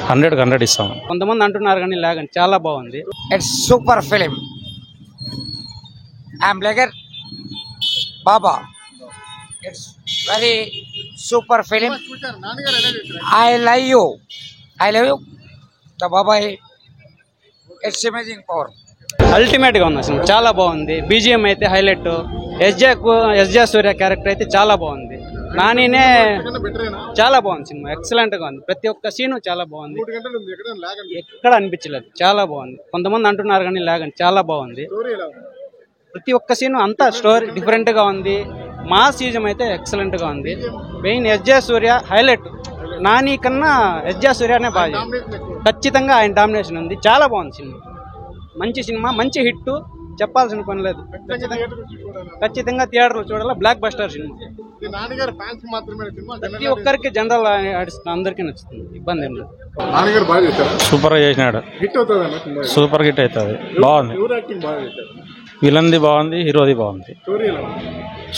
100 ఇస్తాం. కొంతమంది అంటున్నారు కానీ లేగని చాలా బాగుంది. It's super film. ఐఎమ్ లెగర్ బాబా. It's very super film. I love you the బాబాయ్. It's amazing power. అల్టిమేట్ గా ఉంది అసలు, చాలా బాగుంది. బీజిఎం అయితే హైలైట్. ఎస్జే సూర్య క్యారెక్టర్ అయితే చాలా బాగుంది. నానినే చాలా బాగుంది సినిమా, ఎక్సలెంట్ గా ఉంది. ప్రతి ఒక్క సీను చాలా బాగుంది, ఎక్కడ అనిపించలేదు, చాలా బాగుంది. కొంతమంది అంటున్నారు కానీ లేగని చాలా బాగుంది. ప్రతి ఒక్క సీను అంతా స్టోరీ డిఫరెంట్ గా ఉంది. మా సీజన్ అయితే ఎక్సలెంట్ గా ఉంది. మెయిన్ ఎస్జే సూర్య హైలైట్. నాని కన్నా ఎస్జే సూర్యనే బాగా, ఖచ్చితంగా ఆయన డామినేషన్ ఉంది. చాలా బాగుంది సినిమా, మంచి సినిమా, మంచి హిట్, చెప్పాల్సిన పని లేదు. ఖచ్చితంగా థియేటర్ చూడాలి. Block buster cinema. ప్రతి ఒక్కరికి జనరల్ అందరికీ నచ్చుతుంది, ఇబ్బంది ఏం లేదు. సూపర్ గా చేసినాడు, సూపర్ హిట్ అవుతుంది. బాగుంది, విలన్ది బాగుంది, హీరోది బాగుంది.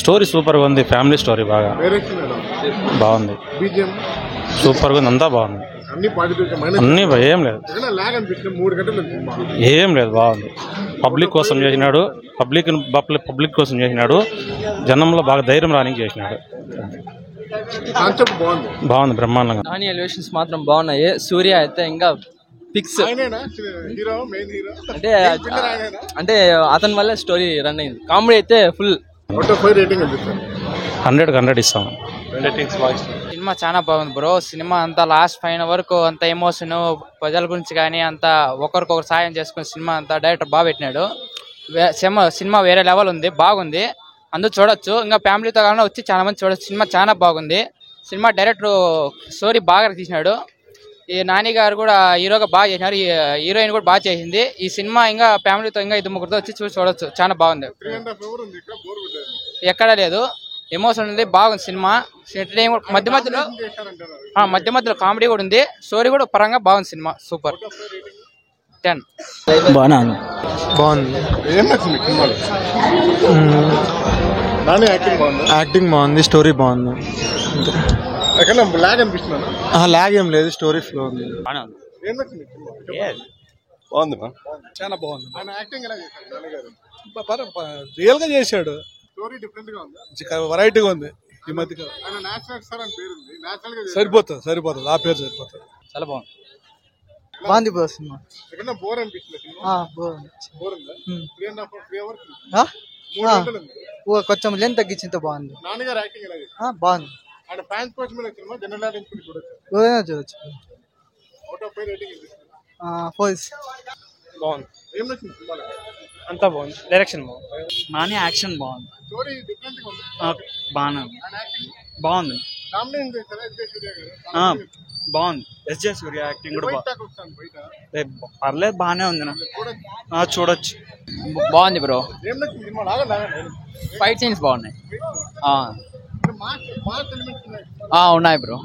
స్టోరీ సూపర్ గా ఉంది, ఫ్యామిలీ స్టోరీ బాగా బాగుంది. సూపర్ గా ఉంది, అంతా బాగుంది. అన్ని ఏం లేదు, ఏం లేదు, బాగుంది. పబ్లిక్ కోసం చేసినాడు, పబ్లిక్ కోసం చేసినాడు. జనంలో బాగా ధైర్యం రానికి చేసినాడు. బాగుంది, బ్రహ్మాండంగా. నాని ఎలివేషన్స్ మాత్రం బాగున్నాయి. సూర్య అయితే ఇంకా ఫిక్స్. అంటే అతని వల్ల స్టోరీ రన్ అయింది. కామెడీ అయితే ఫుల్. 100 ఇస్తాం. సినిమా చాలా బాగుంది బ్రో. సినిమా అంతా లాస్ట్ ఫైన్ వరకు అంత ఎమోషన్, ప్రజల గురించి కానీ అంతా ఒకరికొకరు సాయం చేసుకుని సినిమా అంతా డైరెక్టర్ బాగా పెట్టినాడు. సినిమా వేరే లెవెల్ ఉంది, బాగుంది. అందరూ చూడొచ్చు. ఇంకా ఫ్యామిలీతో కాకుండా వచ్చి చాలా మంది చూడొచ్చు. సినిమా చాలా బాగుంది. సినిమా డైరెక్టర్ స్టోరీ బాగా తీసినాడు. ఈ నాని గారు కూడా హీరోగా బాగా చేసినారు, హీరోయిన్ కూడా బాగా చేసింది. ఈ సినిమా ఇంకా ఫ్యామిలీతో ఇంకా 2-3 వచ్చి చూడొచ్చు. చాలా బాగుంది, ఎక్కడా లేదు. ఎమోషన్ ఉంది, బాగుంది సినిమా. మధ్య మధ్యలో కామెడీ కూడా ఉంది. స్టోరీ కూడా పరంగా బాగుంది సినిమా. సూపర్ 10. బాగుంది. యాక్టింగ్ బాగుంది, స్టోరీ బాగుంది. లాగ్ ఏం లేదు, స్టోరీ ఫ్లో ఉంది. బాగుంది, చాలా బాగుంది. రియల్ గా చేశాడు, వెరైటీగా ఉంది. ఈ మధ్య సరిపోతుంది, ఆ పేరు సరిపోతుంది. చాలా బాగుంది. బాగుంది బ్రో సినిమా. కొంచెం లెంత్ తగ్గించింది, బాగుంది. బాగుంది, చూడొచ్చు. 4. బాగుంది, అంతా బాగుంది. డైరెక్షన్ బాగుంది. నాని యాక్షన్ బాగుంది, బాగానే బాగుంది. బాగుంది. ఎస్జే సూర్య యాక్టింగ్ కూడా పర్లేదు, బాగానే ఉంది. చూడొచ్చు. బాగుంది బ్రో. ఫైట్ సీన్స్ బాగున్నాయి, ఉన్నాయి బ్రో.